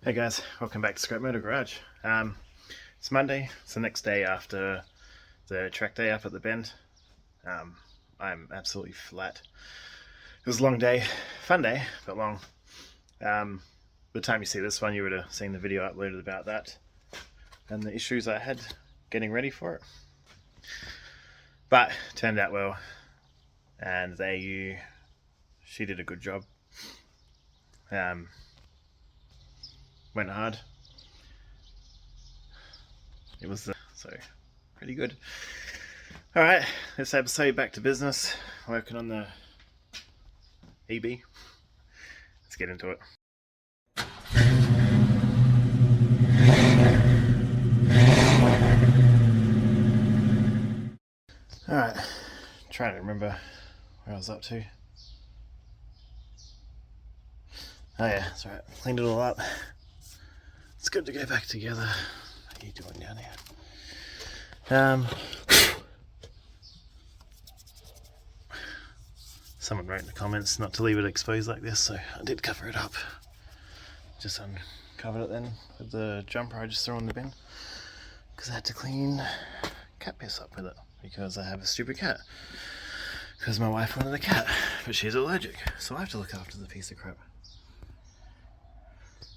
Hey guys, welcome back to Scrap Motor Garage. It's Monday. It's the next day after the track day up at the bend. I'm absolutely flat. It was a long day, fun day, but long. By the time you see this one, you would have seen the video uploaded about that and the issues I had getting ready for it. But it turned out well, and the AU, she did a good job. Went hard. It was so pretty good. Alright, this episode back to business. Working on the EB. Let's get into it. Alright, trying to remember where I was up to. Oh yeah, that's right. Cleaned it all up. It's good to go back together. What are you doing down here? Someone wrote in the comments not to leave it exposed like this, so I did cover it up. Just uncovered it then with the jumper I just threw in the bin, because I had to clean cat piss up with it, because I have a stupid cat. Because my wife wanted a cat, but she's allergic, so I have to look after the piece of crap.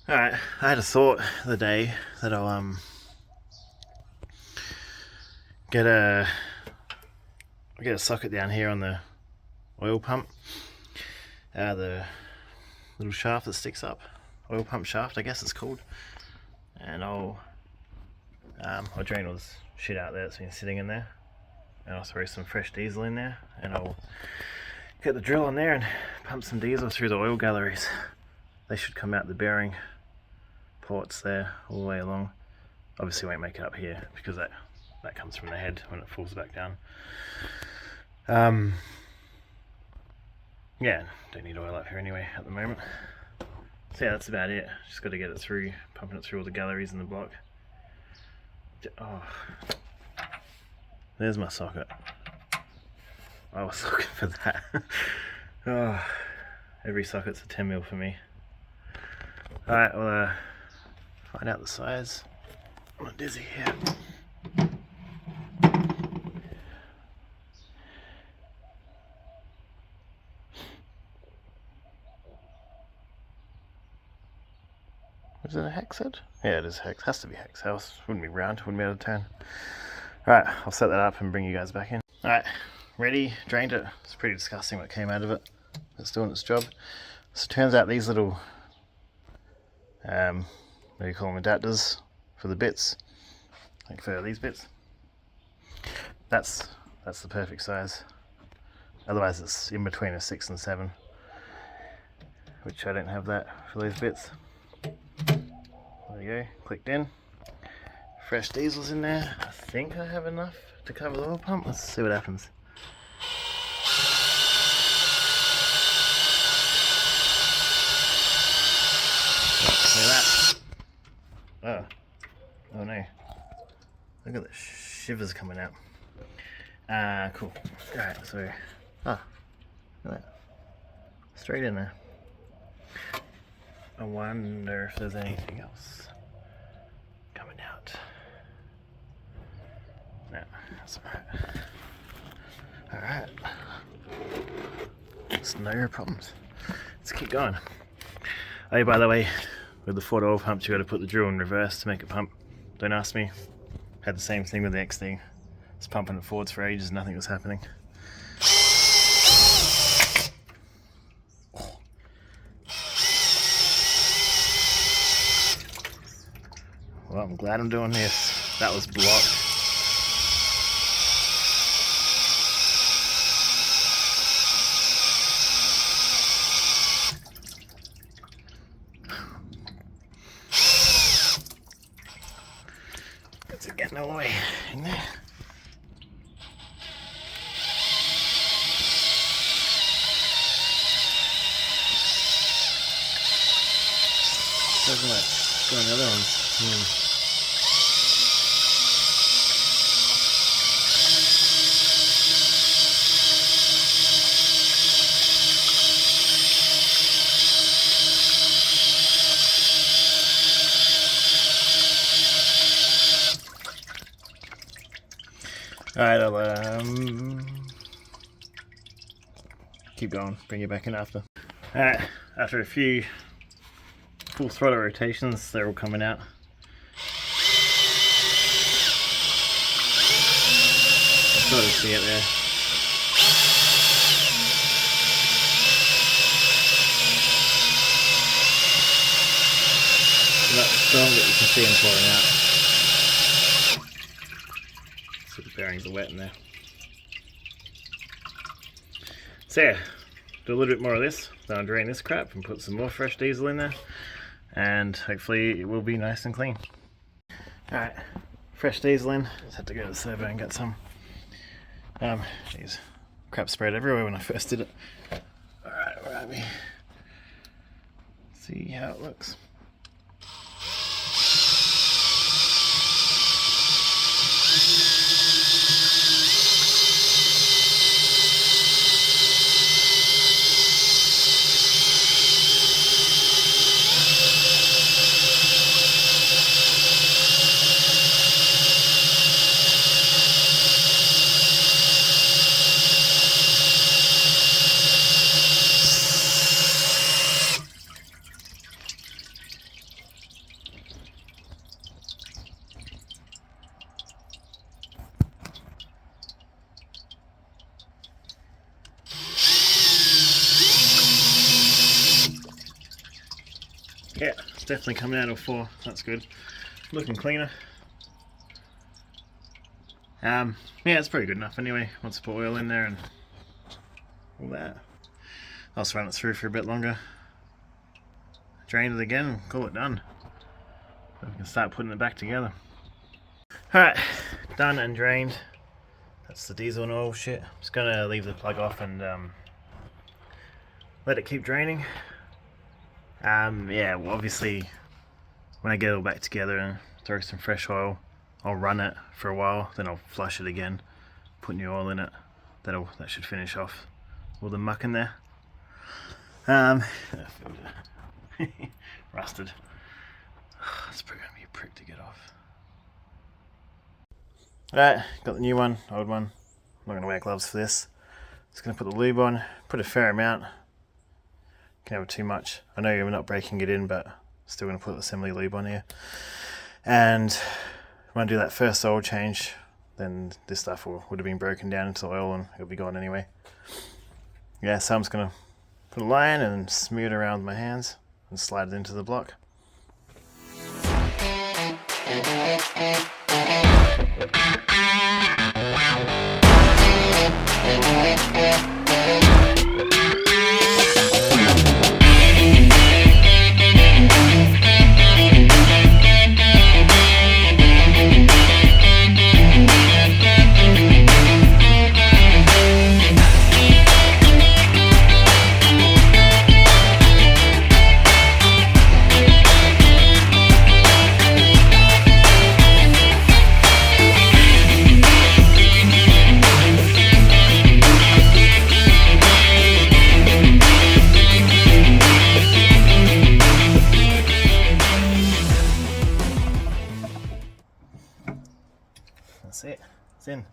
Alright, I had a thought the day that I'll get a socket down here on the oil pump, the little shaft that sticks up, oil pump shaft I guess it's called, and I'll drain all this shit out there that's been sitting in there, and I'll throw some fresh diesel in there, and I'll get the drill on there and pump some diesel through the oil galleries. They should come out the bearing ports there all the way along. Obviously won't make it up here because that comes from the head when it falls back down. Yeah, don't need oil up here anyway at the moment. So yeah, that's about it. Just got to get it through, pumping it through all the galleries in the block. Oh, there's my socket. I was looking for that. Oh, every socket's a 10mm for me. Alright, well, find out the size. I'm not dizzy here. Is it a hex head? Yeah, it is hex. Has to be hex. Else wouldn't be round. Wouldn't be able to turn. Alright, I'll set that up and bring you guys back in. Alright, ready. Drained it. It's pretty disgusting what came out of it. It's doing its job. So it turns out these little what do you call them, adapters for the bits, like for these bits, that's the perfect size. Otherwise it's in between a 6 and 7, which I don't have that for those bits. There you go, clicked in. Fresh diesel's in there. I think I have enough to cover the oil pump. Let's see what happens. Oh no, look at the shivers coming out. Cool. Alright, so, look at that. Straight in there. I wonder if there's anything else coming out. No, that's alright. Alright. It's no problems. Let's keep going. Oh, by the way, with the Ford oil pumps, you got to put the drill in reverse to make it pump. Don't ask me. Had the same thing with the XD. It's pumping it forwards for ages, nothing was happening. Well, I'm glad I'm doing this. That was blocked. It's getting all the way in there. Doesn't it? Go on the other ones. Alright, I'll keep going, bring you back in after. Alright, after a few full throttle rotations, they're all coming out. Sort of see it there. So that's strong, but you can see them pouring out. So the bearings are wet in there. So yeah, do a little bit more of this, then I'll drain this crap and put some more fresh diesel in there, and hopefully it will be nice and clean. Alright, fresh diesel in. Just had to go to the servo and get some. These crap spread everywhere when I first did it. Alright, where are we? See how it looks. Yeah, it's definitely coming out of 4. That's good. Looking cleaner. Yeah, it's pretty good enough anyway. Once I put oil in there and all that, I'll just run it through for a bit longer. Drain it again and call it done. So we can start putting it back together. Alright, done and drained. That's the diesel and oil shit. I'm just gonna leave the plug off and let it keep draining. Yeah, well, obviously when I get it all back together and throw some fresh oil, I'll run it for a while, then I'll flush it again, put new oil in it. That should finish off all the muck in there. Rusted. It's probably gonna be a prick to get off. Alright, got the new one, old one. I'm not gonna wear gloves for this. Just gonna put the lube on, put a fair amount. Can have too much. I know you're not breaking it in, but still going to put assembly lube on here. And when I do that first oil change, then this stuff would have been broken down into oil and it'll be gone anyway. Yeah, so I'm just going to put a line and smear it around with my hands and slide it into the block. That's it, it's in.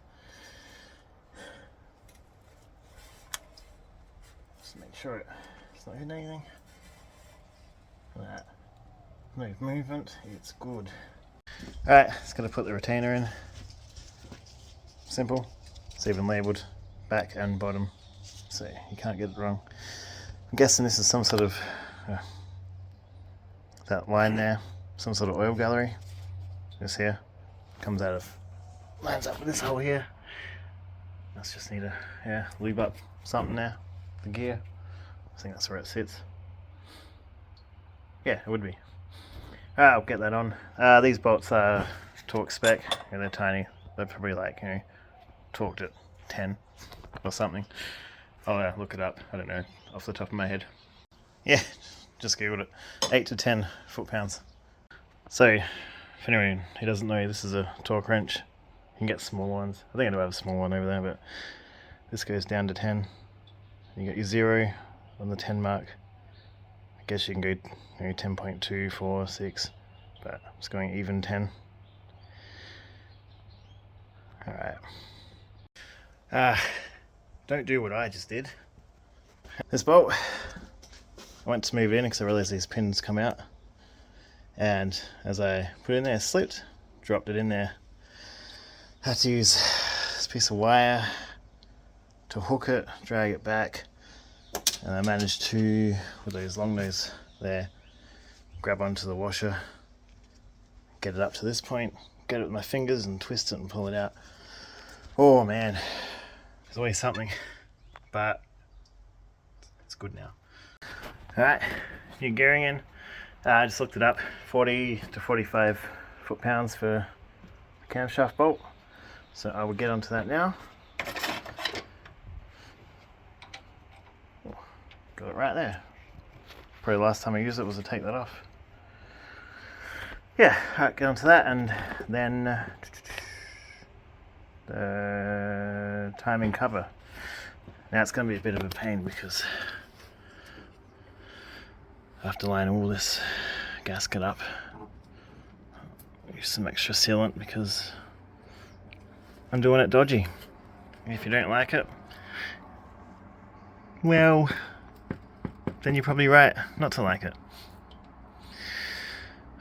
Just make sure it's not hitting anything. That. No movement, it's good. Alright, just going to put the retainer in. Simple. It's even labelled back and bottom, so you can't get it wrong. I'm guessing this is some sort of that line there, some sort of oil gallery. This here comes out of, lines up with this hole here. Let's just need to lube up something there, the gear. I think that's where it sits. Yeah, it would be. I'll get that on. These bolts are torque spec, and they're tiny. They're probably like, torqued at 10 or something. I'll look it up. I don't know off the top of my head. Yeah, just googled it. 8 to 10 foot-pounds. So, if anyone who doesn't know, this is a torque wrench. You can get small ones. I think I do have a small one over there, but this goes down to 10. You got your 0 on the 10 mark. I guess you can go 10.2, 4, 6, but I'm just going even 10. Alright, Don't do what I just did. This bolt, I went to move in because I realised these pins come out, and as I put it in there, it slipped, dropped it in there. Had to use this piece of wire to hook it, drag it back, and I managed to, with those long nose there, grab onto the washer, get it up to this point, get it with my fingers and twist it and pull it out. Oh man, there's always something, but it's good now. Alright, new gearing in. I just looked it up, 40 to 45 foot-pounds for the camshaft bolt. So I will get onto that now. Got it right there. Probably the last time I used it was to take that off. Yeah, alright, get onto that, and then the timing cover. Now it's going to be a bit of a pain because I have to line all this gasket up. Use some extra sealant because I'm doing it dodgy. If you don't like it, well, then you're probably right not to like it.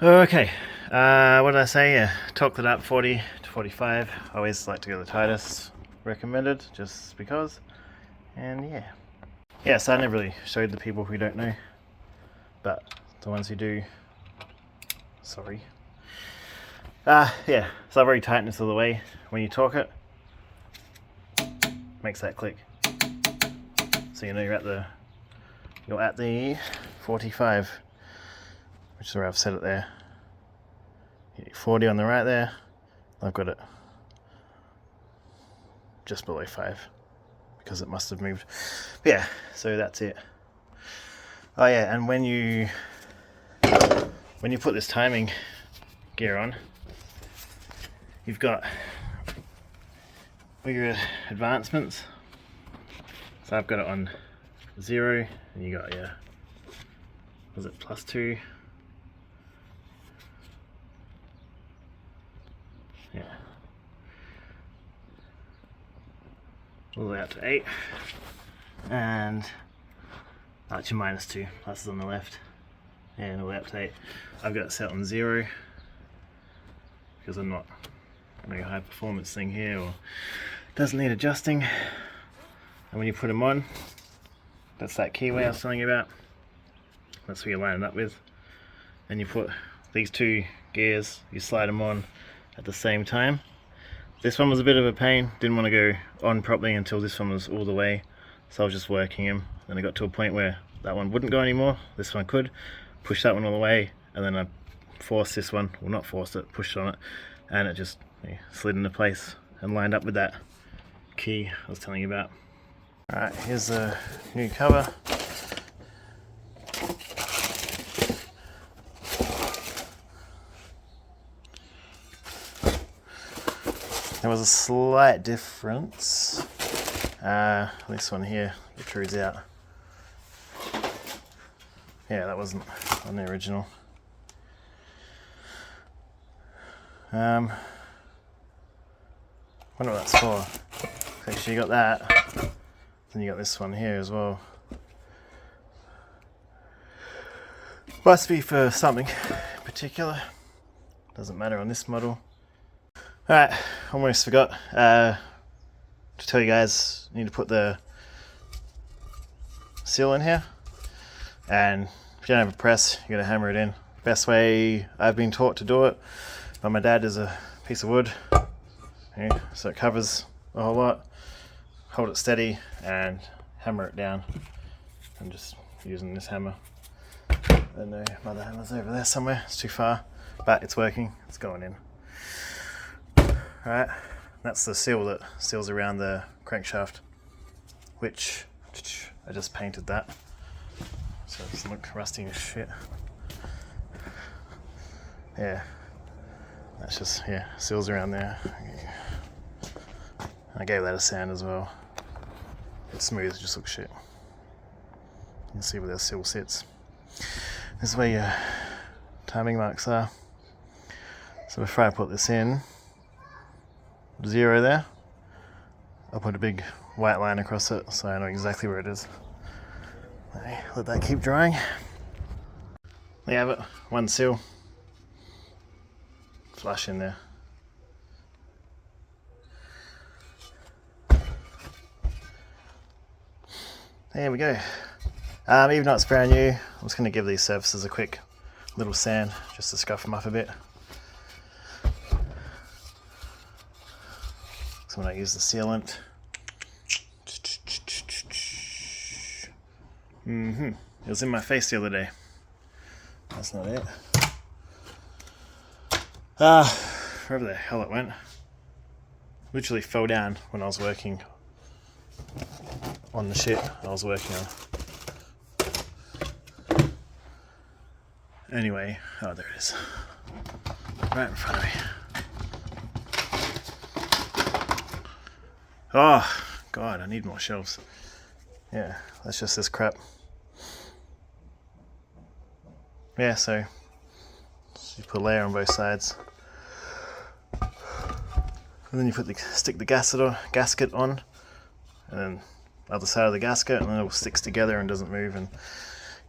Okay, what did I say? Yeah, torqued it up 40 to 45. I always like to go the tightest recommended, just because. And yeah. Yeah, so I never really showed the people who don't know, but the ones who do, sorry. Yeah, so I've already tightened this all the way. When you torque it, makes that click. So you know you're at the 45, which is where I've set it there. 40 on the right there. I've got it just below 5 because it must have moved. But yeah, so that's it. Oh yeah, and when you put this timing gear on, you've got all your advancements. So I've got it on 0, and you got your, was it +2? Yeah. All the way up to 8. And actually -2, plus is on the left. And all the way up to 8. I've got it set on 0 because I'm not no high performance thing here, or doesn't need adjusting. And when you put them on, that's that keyway I was telling you about. That's where you line it up with. And you put these two gears, you slide them on at the same time. This one was a bit of a pain, didn't want to go on properly until this one was all the way, so I was just working them. Then I got to a point where that one wouldn't go anymore, this one could. Push that one all the way, and then I forced this one, well not forced it, pushed on it, and it just slid into place and lined up with that key I was telling you about. Alright, here's the new cover. There was a slight difference. This one here protrudes out. Yeah, that wasn't on the original. Wonder what that's for. Actually, you got that. Then you got this one here as well. Must be for something in particular. Doesn't matter on this model. Alright, almost forgot to tell you guys, you need to put the seal in here, and if you don't have a press, you gotta hammer it in. Best way I've been taught to do it by my dad is a piece of wood, so it covers a whole lot. Hold it steady and hammer it down. I'm just using this hammer. I know my other hammer's over there somewhere, it's too far, but it's working, it's going in. Alright, that's the seal that seals around the crankshaft, which I just painted that, so it doesn't look rusty as shit. Yeah, that's just, yeah, seals around there. I gave that a sand as well. It's smooth, it just looks shit. You can see where the seal sits. This is where your timing marks are. So before I put this in, 0 there, I'll put a big white line across it so I know exactly where it is. Okay, let that keep drying. There you have it, one seal. Flush in there. There we go. Even though it's brand new, I'm just going to give these surfaces a quick little sand just to scuff them up a bit. So when I use the sealant, it was in my face the other day. That's not it. Wherever the hell it went. Literally fell down when I was working on the shit I was working on. Anyway, oh, there it is. Right in front of me. Oh, God, I need more shelves. Yeah, that's just this crap. Yeah, so you put a layer on both sides. And then you stick the gasket on, and then other side of the gasket, and then it all sticks together and doesn't move, and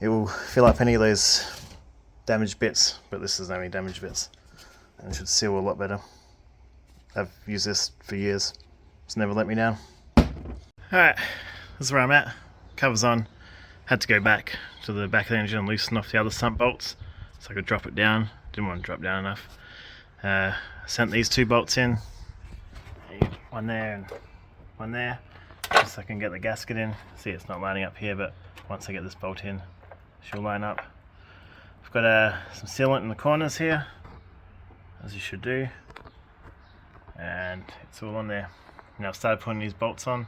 it will fill up any of those damaged bits, but this is only damaged bits, and it should seal a lot better. I've used this for years. It's never let me down. Alright, this is where I'm at. Cover's on. Had to go back to the back of the engine and loosen off the other sump bolts so I could drop it down. Didn't want to drop down enough. Sent these two bolts in. One there and one there. Just so I can get the gasket in. See, it's not lining up here, but once I get this bolt in, she'll line up. I've got some sealant in the corners here, as you should do. And it's all on there. Now I've started putting these bolts on.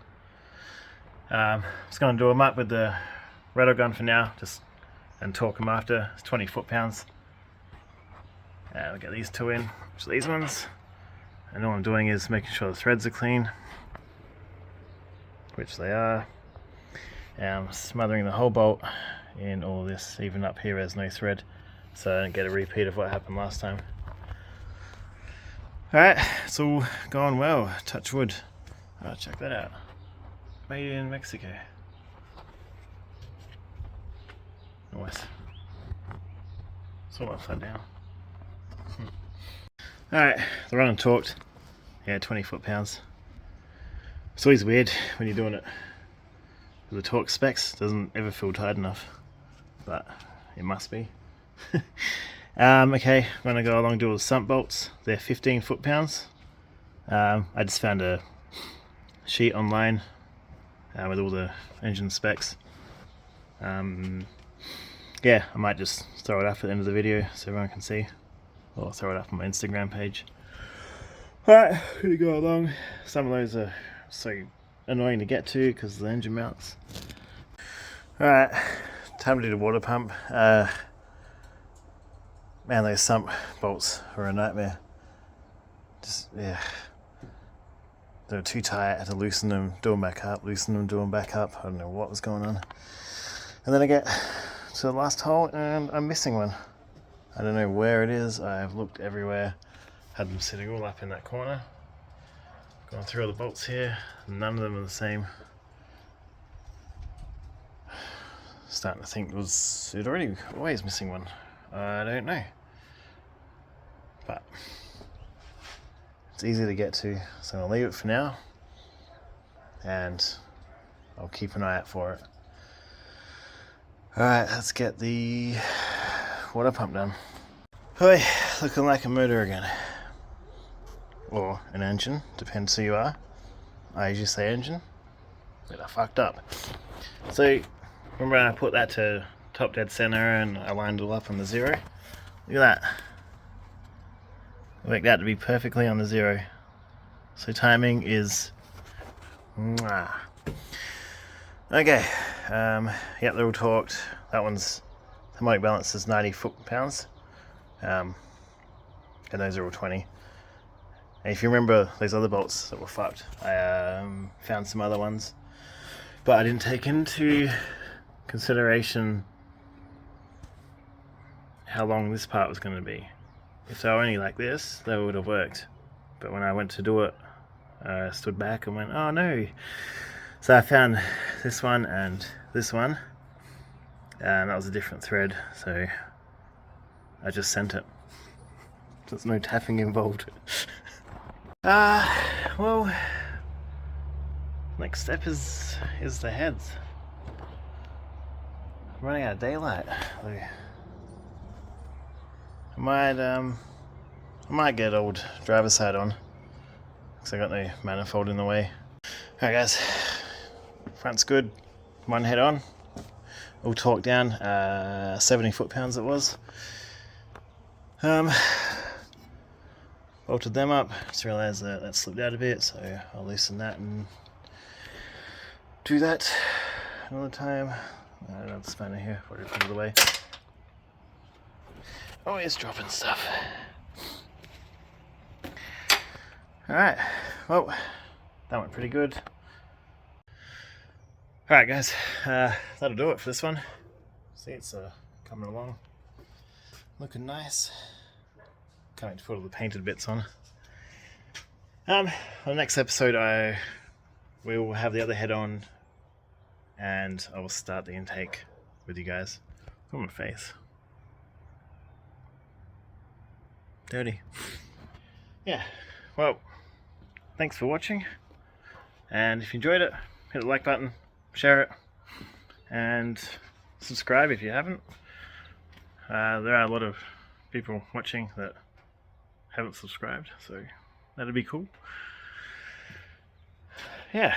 Just going to do them up with the rattle gun for now, and torque them after. It's 20 foot-pounds. I'll get these two in, which are these ones. And all I'm doing is making sure the threads are clean, which they are. And I'm smothering the whole bolt in all this, even up here there's no thread, so I don't get a repeat of what happened last time. Alright, it's all going well, touch wood. Oh, check that out. Made in Mexico. Nice. It's all upside down. Alright, the run and torqued. Yeah, 20 foot-pounds. It's always weird when you're doing it with the torque specs. It doesn't ever feel tight enough, but it must be. Okay, I'm going to go along to all the sump bolts. They're 15 foot-pounds. I just found a sheet online with all the engine specs. Yeah, I might just throw it up at the end of the video so everyone can see, or throw it up on my Instagram page. Alright, gonna go along. Some of those are so annoying to get to because of the engine mounts. Alright, time to do the water pump. Man, those sump bolts are a nightmare. Just, yeah. They were too tight, I had to loosen them, do them back up, loosen them, do them back up. I don't know what was going on. And then I get to the last hole and I'm missing one. I don't know where it is. I've looked everywhere. Had them sitting all up in that corner. Going through all the bolts here. None of them are the same. Starting to think, was it already always missing one? I don't know. But it's easy to get to, so I'll leave it for now. And I'll keep an eye out for it. Alright, let's get the water pump done. Oi, looking like a motor again. Or an engine, depends who you are. I usually say engine, but I fucked up. So, remember I put that to top dead center and I lined it all up on the zero? Look at that. I worked out to be perfectly on the zero. So timing is... mwah. Okay, yep, they're all torqued. That one's harmonic balance is 90 foot-pounds, and those are all 20. And if you remember those other bolts that were fucked, I found some other ones, but I didn't take into consideration how long this part was going to be. If they were only like this, they would have worked. But when I went to do it, I stood back and went, oh no. So I found this one and this one, and that was a different thread, so I just sent it. There's no tapping involved. Well, next step is the heads. I'm running out of daylight. I might get old driver's side on, because I got no manifold in the way. Alright guys, front's good, one head on, all torqued down, 70 foot-pounds it was. Bolted them up, just realised that slipped out a bit, so I'll loosen that and do that another time. Another spanner here, put it out of the way. Always dropping stuff. Alright, well, that went pretty good. Alright guys, that'll do it for this one. See, it's coming along, looking nice. Can't wait to put all the painted bits on. On the next episode we will have the other head on, and I will start the intake with you guys. Look at my face. Dirty. Yeah, well, thanks for watching, and if you enjoyed it, hit the like button, share it, and subscribe if you haven't. There are a lot of people watching that haven't subscribed, so that'd be cool. Yeah,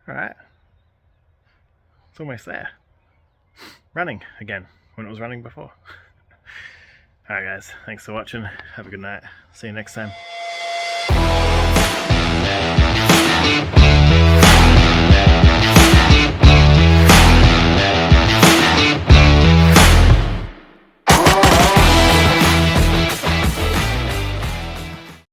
alright, it's almost there. Running again when it was running before. Alright guys, thanks for watching, have a good night, see you next time.